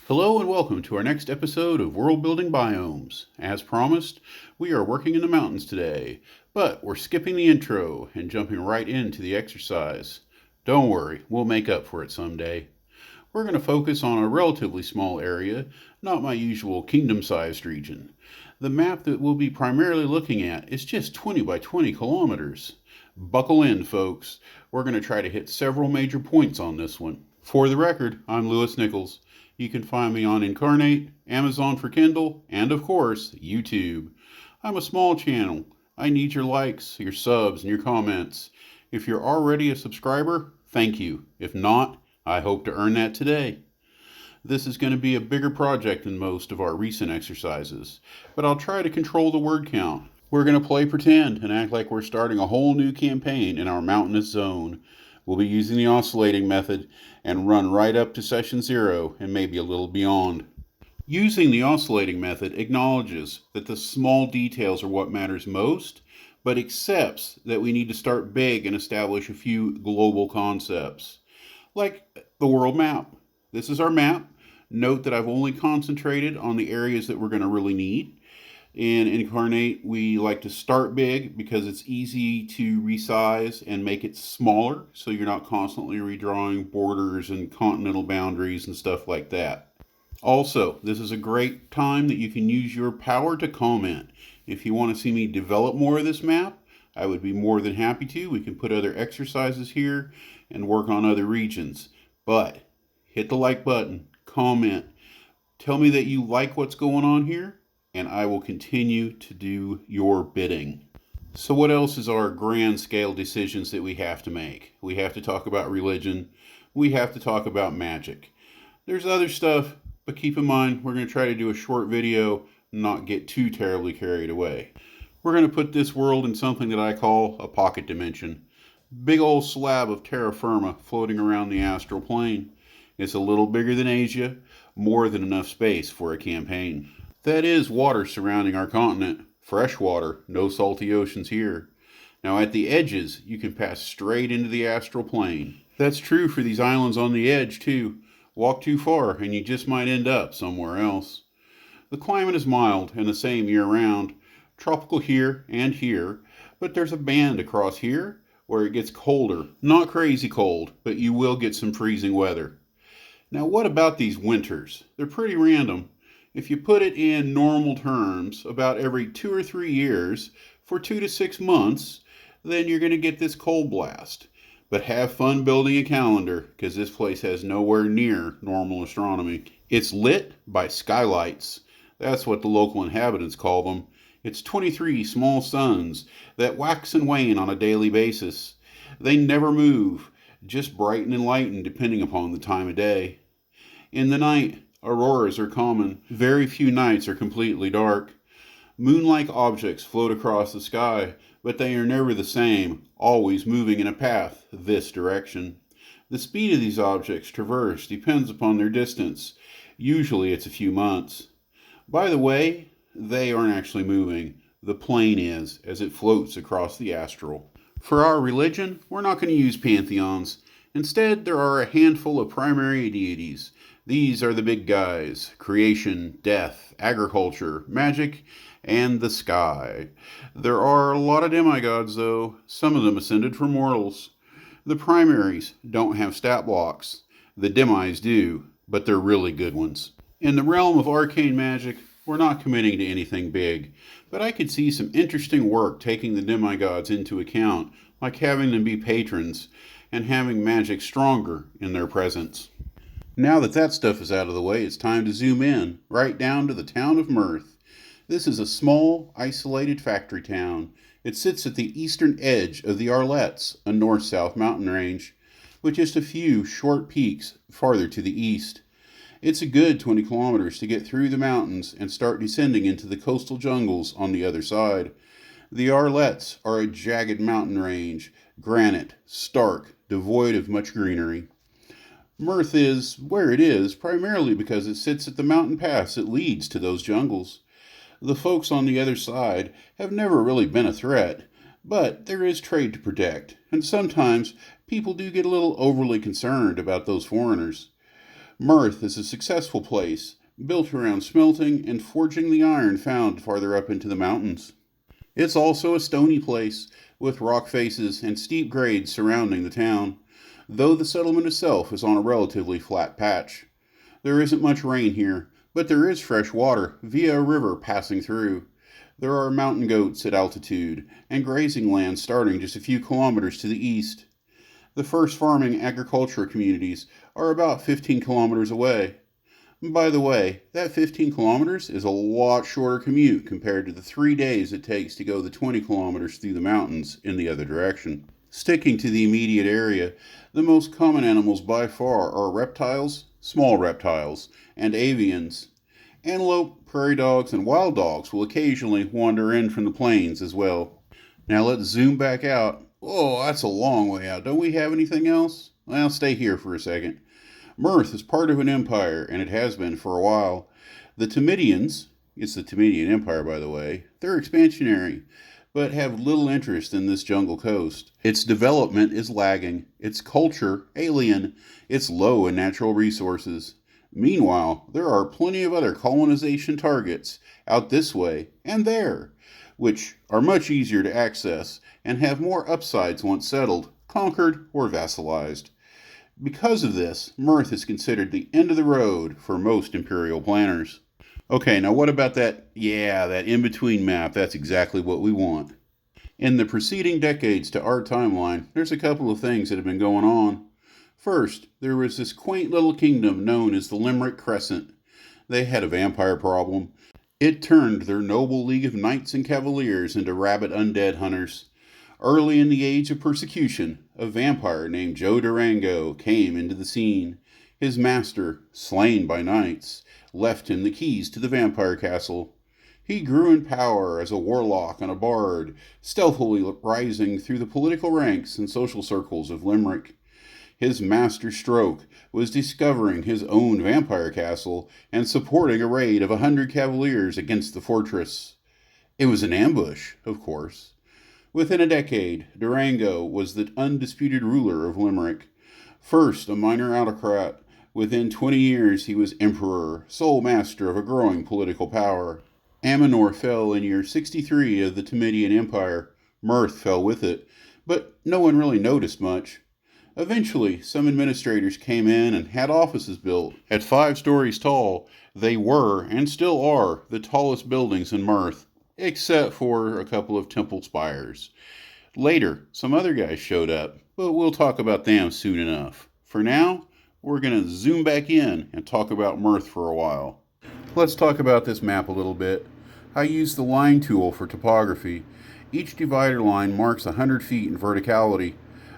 Hello and welcome to our next episode of World Building Biomes. As promised, we are working in the mountains today, but we're skipping the intro and jumping right into the exercise. Don't worry, we'll make up for it someday. We're going to focus on a relatively small area, not my usual kingdom-sized region. The map that we'll be primarily looking at is just 20 by 20 kilometers. Buckle in, folks. We're going to try to hit several major points on this one. For the record, I'm Lewis Nichols. You can find me on Incarnate, Amazon for Kindle, and of course, YouTube. I'm a small channel. I need your likes, your subs, and your comments. If you're already a subscriber, thank you. If not, I hope to earn that today. This is going to be a bigger project than most of our recent exercises, but I'll try to control the word count. We're going to play pretend and act like we're starting a whole new campaign in our mountainous zone. We'll be using the oscillating method and run right up to session 0 and maybe a little beyond. Using the oscillating method acknowledges that the small details are what matters most, but accepts that we need to start big and establish a few global concepts. Like the world map. This is our map. Note that I've only concentrated on the areas that we're going to really need. In Incarnate, we like to start big because it's easy to resize and make it smaller, so you're not constantly redrawing borders and continental boundaries and stuff like that. Also, this is a great time that you can use your power to comment. If you want to see me develop more of this map, I would be more than happy to. We can put other exercises here and work on other regions. But hit the like button, comment, tell me that you like what's going on here, and I will continue to do your bidding. So what else is our grand scale decisions that we have to make? We have to talk about religion. We have to talk about magic. There's other stuff, but keep in mind we're going to try to do a short video, not get too terribly carried away. We're going to put this world in something that I call a pocket dimension. Big old slab of terra firma floating around the astral plane. It's a little bigger than Asia, more than enough space for a campaign. That is water surrounding our continent. Fresh water, no salty oceans here. Now at the edges, you can pass straight into the astral plane. That's true for these islands on the edge too. Walk too far and you just might end up somewhere else. The climate is mild and the same year-round. Tropical here and here, but there's a band across here where it gets colder. Not crazy cold, but you will get some freezing weather. Now what about these winters? They're pretty random. If you put it in normal terms, about every 2 or 3 years, for 2 to 6 months, then you're going to get this cold blast. But have fun building a calendar, because this place has nowhere near normal astronomy. It's lit by skylights. That's what the local inhabitants call them. It's 23 small suns that wax and wane on a daily basis. They never move, just brighten and lighten depending upon the time of day. In the night, auroras are common. Very few nights are completely dark. Moon-like objects float across the sky, but they are never the same, always moving in a path this direction. The speed of these objects traverse depends upon their distance. Usually it's a few months. By the way, they aren't actually moving. The plane is, as it floats across the astral. For our religion, we're not going to use pantheons. Instead, there are a handful of primary deities. These are the big guys: creation, death, agriculture, magic, and the sky. There are a lot of demigods, though, some of them ascended from mortals. The primaries don't have stat blocks. The demis do, but they're really good ones. In the realm of arcane magic, we're not committing to anything big, but I could see some interesting work taking the demigods into account, like having them be patrons, and having magic stronger in their presence. Now that stuff is out of the way, it's time to zoom in, right down to the town of Mirth. This is a small, isolated factory town. It sits at the eastern edge of the Arlettes, a north-south mountain range, with just a few short peaks farther to the east. It's a good 20 kilometers to get through the mountains and start descending into the coastal jungles on the other side. The Arlettes are a jagged mountain range, granite, stark, devoid of much greenery. Mirth is where it is primarily because it sits at the mountain pass that leads to those jungles. The folks on the other side have never really been a threat, but there is trade to protect, and sometimes people do get a little overly concerned about those foreigners. Mirth is a successful place, built around smelting and forging the iron found farther up into the mountains. It's also a stony place, with rock faces and steep grades surrounding the town, though the settlement itself is on a relatively flat patch. There isn't much rain here, but there is fresh water via a river passing through. There are mountain goats at altitude, and grazing lands starting just a few kilometers to the east. The first farming agriculture communities are about 15 kilometers away. By the way, that 15 kilometers is a lot shorter commute compared to the 3 days it takes to go the 20 kilometers through the mountains in the other direction. Sticking to the immediate area, the most common animals by far are reptiles, small reptiles, and avians. Antelope, prairie dogs, and wild dogs will occasionally wander in from the plains as well. Now let's zoom back out. Oh, that's a long way out. Don't we have anything else? Well, stay here for a second. Mirth is part of an empire, and it has been for a while. The Timidians, it's the Timidian Empire by the way, they're expansionary, but have little interest in this jungle coast. Its development is lagging, its culture alien, it's low in natural resources. Meanwhile, there are plenty of other colonization targets out this way and there, which are much easier to access and have more upsides once settled, conquered, or vassalized. Because of this, Mirth is considered the end of the road for most imperial planners. Okay, now what about that in-between map? That's exactly what we want. In the preceding decades to our timeline, there's a couple of things that have been going on. First, there was this quaint little kingdom known as the Limerick Crescent. They had a vampire problem. It turned their noble league of knights and cavaliers into rabid undead hunters. Early in the age of persecution, a vampire named Joe Durango came into the scene. His master, slain by knights, left him the keys to the vampire castle. He grew in power as a warlock and a bard, stealthily rising through the political ranks and social circles of Limerick. His master stroke was discovering his own vampire castle and supporting a raid of 100 cavaliers against the fortress. It was an ambush, of course. Within a decade, Durango was the undisputed ruler of Limerick. First a minor autocrat, within 20 years he was emperor, sole master of a growing political power. Amanor fell in year 63 of the Timidian Empire. Mirth fell with it, but no one really noticed much. Eventually, some administrators came in and had offices built. At 5 stories tall, they were, and still are, the tallest buildings in Mirth, except for a couple of temple spires. Later, some other guys showed up, but we'll talk about them soon enough. For now, we're going to zoom back in and talk about Mirth for a while. Let's talk about this map a little bit. I use the line tool for topography. Each divider line marks 100 feet in verticality.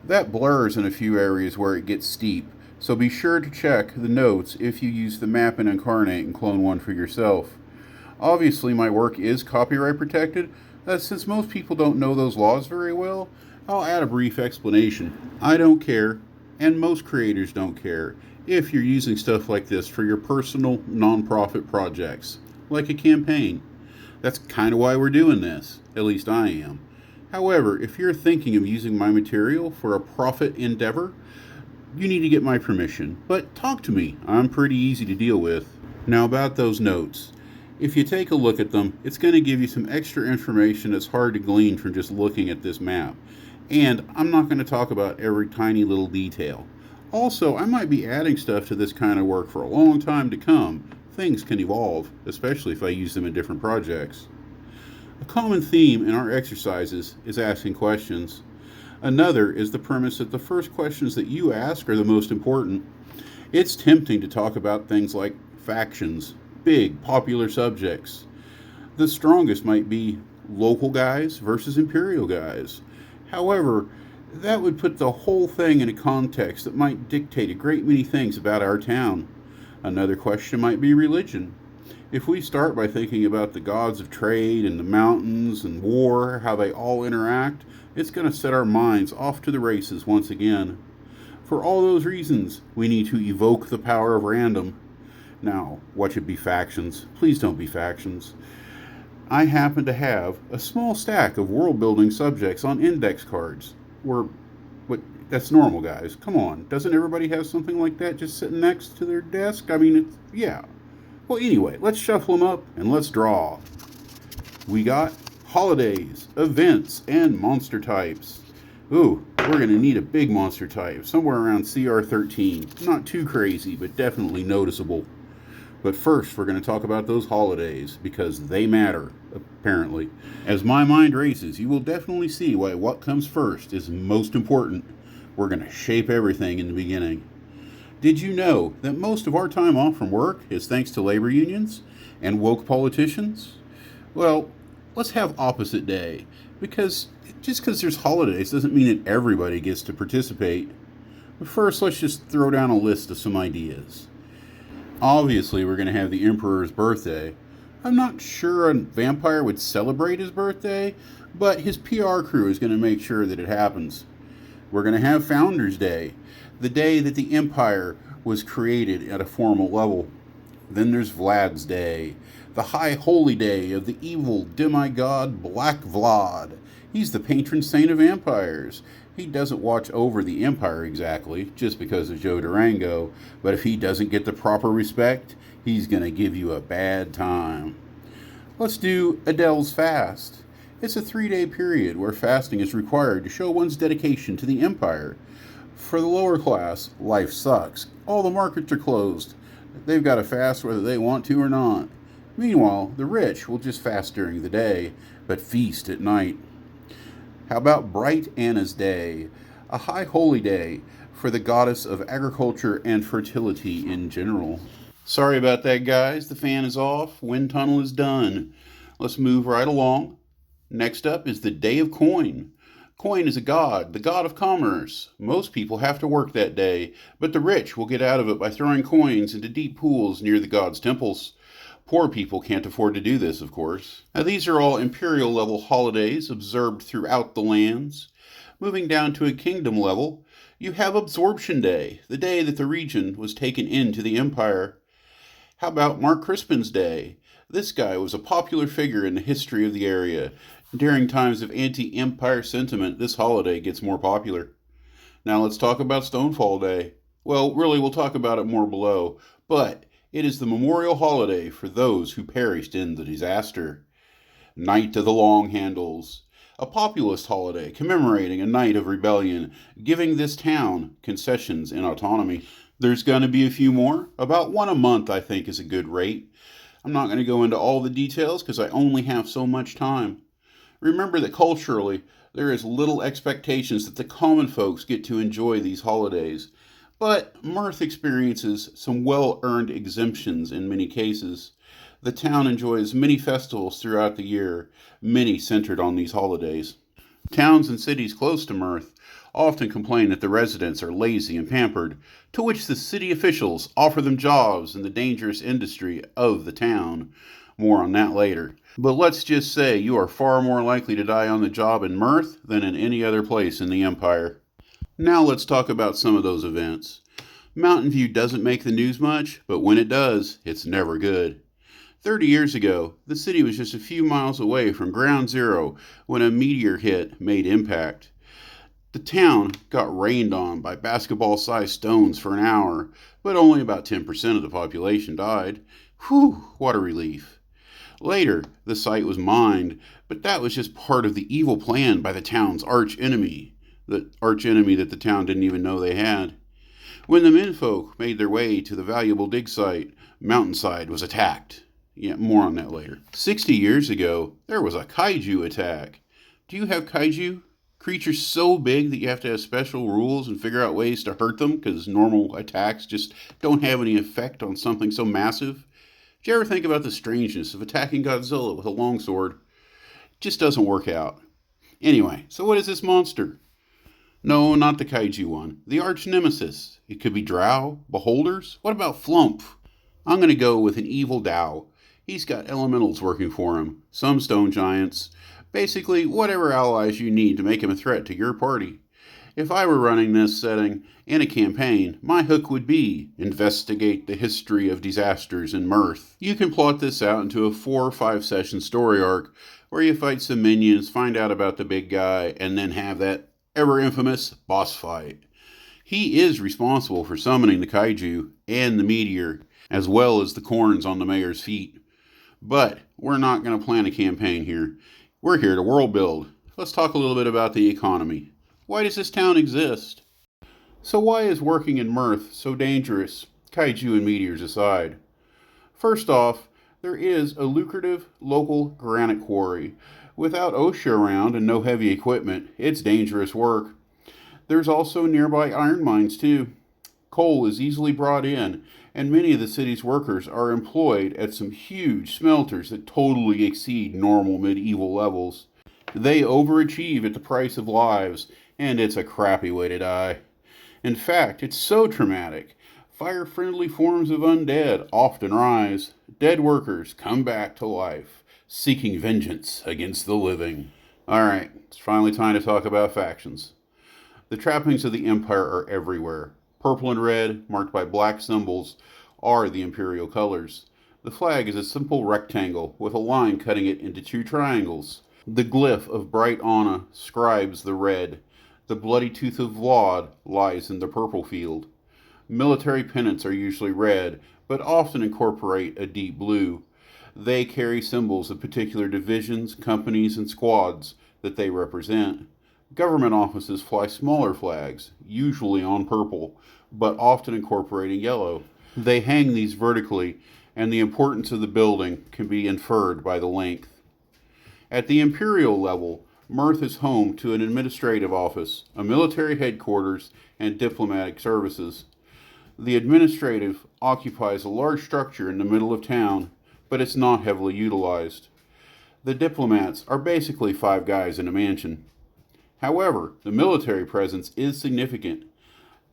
That blurs in a few areas where it gets steep, so be sure to check the notes if you use the map in Incarnate and clone one for yourself. Obviously, my work is copyright protected, but since most people don't know those laws very well, I'll add a brief explanation. I don't care, and most creators don't care, if you're using stuff like this for your personal, non-profit projects, like a campaign. That's kind of why we're doing this, at least I am. However, if you're thinking of using my material for a profit endeavor, you need to get my permission, but talk to me. I'm pretty easy to deal with. Now about those notes. If you take a look at them, it's going to give you some extra information that's hard to glean from just looking at this map. And I'm not going to talk about every tiny little detail. Also, I might be adding stuff to this kind of work for a long time to come. Things can evolve, especially if I use them in different projects. A common theme in our exercises is asking questions. Another is the premise that the first questions that you ask are the most important. It's tempting to talk about things like factions, big, popular subjects. The strongest might be local guys versus imperial guys. However, that would put the whole thing in a context that might dictate a great many things about our town. Another question might be religion. If we start by thinking about the gods of trade and the mountains and war, how they all interact, it's going to set our minds off to the races once again. For all those reasons, we need to evoke the power of random. Now, what should be factions? Please don't be factions. I happen to have a small stack of world-building subjects on index cards, or what That's normal, guys. Come on. Doesn't everybody have something like that just sitting next to their desk? I mean, yeah. Well, anyway, let's shuffle them up and let's draw. We got holidays, events, and monster types. Ooh, we're going to need a big monster type, somewhere around CR13. Not too crazy, but definitely noticeable. But first, we're going to talk about those holidays, because they matter, apparently. As my mind races, you will definitely see why what comes first is most important. We're going to shape everything in the beginning. Did you know that most of our time off from work is thanks to labor unions and woke politicians? Well, let's have opposite day, because just because there's holidays doesn't mean that everybody gets to participate. But first, let's just throw down a list of some ideas. Obviously, we're going to have the Emperor's birthday. I'm not sure a vampire would celebrate his birthday, but his PR crew is going to make sure that it happens. We're going to have Founders Day, the day that the Empire was created at a formal level. Then there's Vlad's Day, the high holy day of the evil demigod Black Vlad. He's the patron saint of vampires. He doesn't watch over the Empire exactly, just because of Joe Durango, but if he doesn't get the proper respect, he's going to give you a bad time. Let's do Adele's Fast. It's a 3-day period where fasting is required to show one's dedication to the Empire. For the lower class, life sucks. All the markets are closed. They've got to fast whether they want to or not. Meanwhile, the rich will just fast during the day, but feast at night. How about Bright Anna's Day, a high holy day for the goddess of agriculture and fertility in general? Sorry about that, guys. The fan is off. Wind tunnel is done. Let's move right along. Next up is the Day of Coin. Coin is a god, the god of commerce. Most people have to work that day, but the rich will get out of it by throwing coins into deep pools near the god's temples. Poor people can't afford to do this, of course. Now, these are all imperial level holidays observed throughout the lands. Moving down to a kingdom level, you have Absorption Day, the day that the region was taken into the empire. How about Mark Crispin's Day? This guy was a popular figure in the history of the area. During times of anti-empire sentiment, this holiday gets more popular. Now let's talk about Stonefall Day. Well, really, we'll talk about it more below, but it is the memorial holiday for those who perished in the disaster. Night of the Long Handles, a populist holiday commemorating a night of rebellion, giving this town concessions and autonomy. There's going to be a few more. About one a month, I think, is a good rate. I'm not going to go into all the details because I only have so much time. Remember that culturally, there is little expectations that the common folks get to enjoy these holidays. But Mirth experiences some well-earned exemptions in many cases. The town enjoys many festivals throughout the year, many centered on these holidays. Towns and cities close to Mirth often complain that the residents are lazy and pampered, to which the city officials offer them jobs in the dangerous industry of the town. More on that later. But let's just say you are far more likely to die on the job in Mirth than in any other place in the Empire. Now let's talk about some of those events. Mountain View doesn't make the news much, but when it does, it's never good. 30 years ago, the city was just a few miles away from ground zero when a meteor hit made impact. The town got rained on by basketball-sized stones for an hour, but only about 10% of the population died. Whew, what a relief. Later, the site was mined, but that was just part of the evil plan by the town's arch-enemy, the arch-enemy that the town didn't even know they had. When the menfolk made their way to the valuable dig site, Mountainside was attacked. Yeah, more on that later. 60 years ago, there was a kaiju attack. Do you have kaiju? Creatures so big that you have to have special rules and figure out ways to hurt them because normal attacks just don't have any effect on something so massive? Did you ever think about the strangeness of attacking Godzilla with a longsword? It just doesn't work out. Anyway, so what is this monster? No, not the kaiju one. The arch nemesis. It could be drow, beholders. What about Flump? I'm going to go with an evil Dow. He's got elementals working for him. Some stone giants. Basically, whatever allies you need to make him a threat to your party. If I were running this setting in a campaign, my hook would be investigate the history of disasters in Mirth. You can plot this out into a 4 or 5 session story arc where you fight some minions, find out about the big guy, and then have that ever infamous boss fight. He is responsible for summoning the kaiju and the meteor, as well as the corns on the mayor's feet. But we're not going to plan a campaign here. We're here to world build. Let's talk a little bit about the economy. Why does this town exist? So why is working in Mirth so dangerous, kaiju and meteors aside? First off, there is a lucrative local granite quarry. Without OSHA around and no heavy equipment, it's dangerous work. There's also nearby iron mines too. Coal is easily brought in, and many of the city's workers are employed at some huge smelters that totally exceed normal medieval levels. They overachieve at the price of lives, and it's a crappy way to die. In fact, it's so traumatic. Fire-friendly forms of undead often rise. Dead workers come back to life, seeking vengeance against the living. Alright, it's finally time to talk about factions. The trappings of the Empire are everywhere. Purple and red, marked by black symbols, are the imperial colors. The flag is a simple rectangle with a line cutting it into two triangles. The glyph of bright Anna scribes the red. The bloody tooth of Vlad lies in the purple field. Military pennants are usually red, but often incorporate a deep blue. They carry symbols of particular divisions, companies, and squads that they represent. Government offices fly smaller flags, usually on purple, but often incorporating yellow. They hang these vertically, and the importance of the building can be inferred by the length. At the imperial level, Mirth is home to an administrative office, a military headquarters, and diplomatic services. The administrative occupies a large structure in the middle of town, but it's not heavily utilized. The diplomats are basically 5 guys in a mansion. However, the military presence is significant.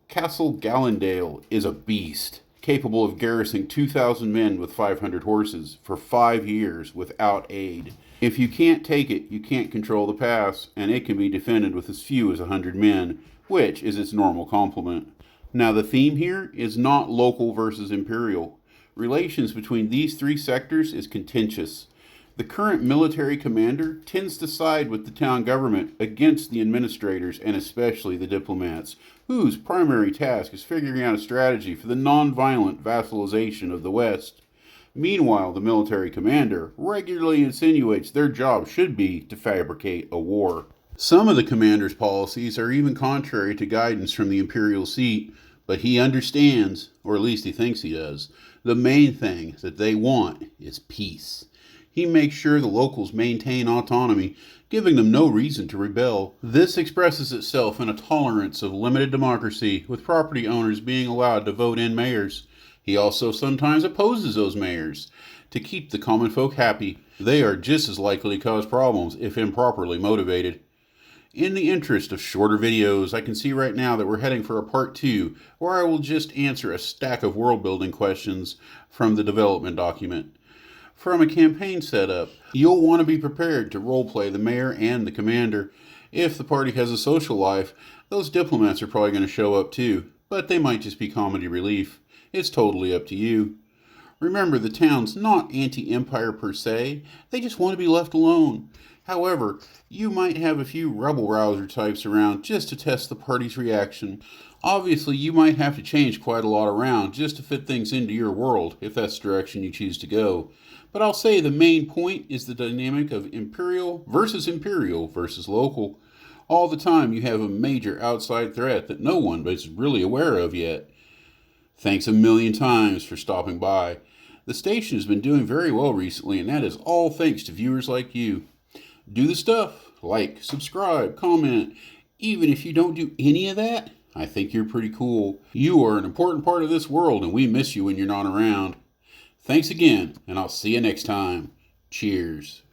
Castle Gallandale is a beast, capable of garrisoning 2,000 men with 500 horses for 5 years without aid. If you can't take it, you can't control the pass, and it can be defended with as few as 100 men, which is its normal complement. Now, the theme here is not local versus imperial. Relations between these 3 sectors is contentious. The current military commander tends to side with the town government against the administrators and especially the diplomats, whose primary task is figuring out a strategy for the non-violent vassalization of the West. Meanwhile, the military commander regularly insinuates their job should be to fabricate a war. Some of the commander's policies are even contrary to guidance from the imperial seat, but he understands, or at least he thinks he does, the main thing that they want is peace. He makes sure the locals maintain autonomy, giving them no reason to rebel. This expresses itself in a tolerance of limited democracy, with property owners being allowed to vote in mayors. He also sometimes opposes those mayors to keep the common folk happy. They are just as likely to cause problems if improperly motivated. In the interest of shorter videos, I can see right now that we're heading for a part 2, where I will just answer a stack of world building questions from the development document. From a campaign setup, you'll want to be prepared to roleplay the mayor and the commander. If the party has a social life, those diplomats are probably going to show up too, but they might just be comedy relief. It's totally up to you. Remember, the town's not anti-empire per se, they just want to be left alone. However, you might have a few rebel-rouser types around just to test the party's reaction. Obviously, you might have to change quite a lot around just to fit things into your world, if that's the direction you choose to go. But I'll say the main point is the dynamic of imperial versus local. All the time you have a major outside threat that no one is really aware of yet. Thanks a million times for stopping by. The station has been doing very well recently, and that is all thanks to viewers like you. Do the stuff. Like, subscribe, comment. Even if you don't do any of that, I think you're pretty cool. You are an important part of this world, and we miss you when you're not around. Thanks again, and I'll see you next time. Cheers.